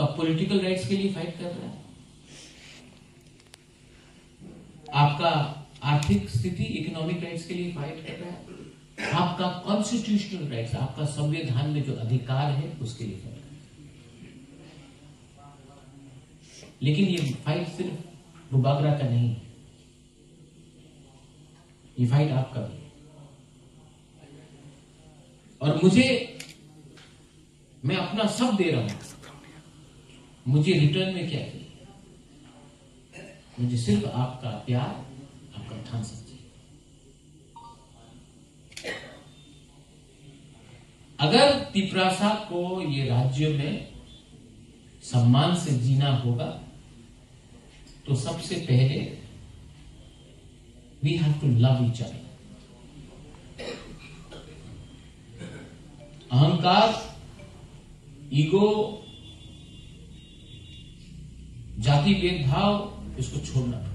आपका political rights के लिए फाइट कर रहा है, आपका आर्थिक स्थिति इकोनॉमिक राइट्स के लिए फाइट कर रहा है, आपका कॉन्स्टिट्यूशनल राइट्स, आपका संविधान में जो अधिकार है उसके लिए फाइट कर रहा है। लेकिन ये फाइट सिर्फ बुबागरा का नहीं है, ये फाइट आपका भी है। और मैं अपना सब दे रहा हूं, मुझे रिटर्न में क्या चाहिए? मुझे सिर्फ आपका प्यार, आपका ध्यान चाहिए। अगर तिपरासा को ये राज्य में सम्मान से जीना होगा तो सबसे पहले we have to love each other. अहंकार, ईगो, जाति भेदभाव, इसको छोड़ना पड़ेगा।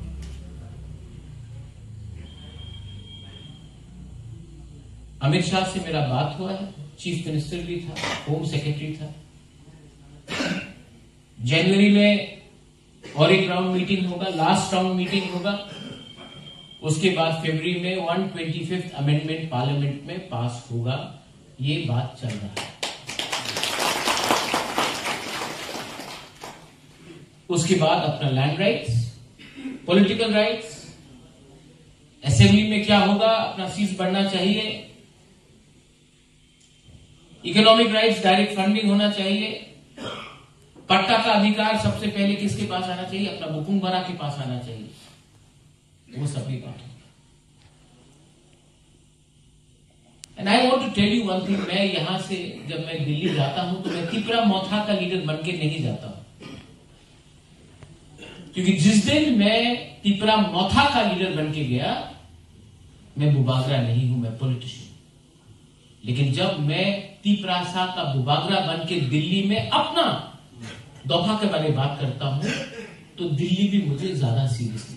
अमित शाह से मेरा बात हुआ है, चीफ मिनिस्टर भी था, होम सेक्रेटरी था। जनवरी में और एक राउंड मीटिंग होगा, लास्ट राउंड मीटिंग होगा। उसके बाद फरवरी में 125th अमेंडमेंट पार्लियामेंट में पास होगा। ये बात चल रहा है। उसके बाद अपना land rights, political rights, assembly में क्या होगा, अपना सीट बढ़ना चाहिए, इकोनॉमिक राइट्स, डायरेक्ट फंडिंग होना चाहिए, पट्टा का अधिकार सबसे पहले किसके पास आना चाहिए? अपना बुकुंबरा के पास आना चाहिए। वो सभी बात है। And I want to tell you one thing, मैं यहां से जब मैं दिल्ली जाता हूं तो मैं तिपरा मौथा का लीडर बन के नहीं जाता हूं, क्योंकि जिस दिन मैं तिपरा मौथा का लीडर बन के गया, मैं बुबागरा नहीं हूं, मैं पॉलिटिशियन। लेकिन जब मैं तिपरासा का बुबागरा बन के दिल्ली में अपना दफा के बारे में बात करता हूं तो दिल्ली भी मुझे ज्यादा सीरियसली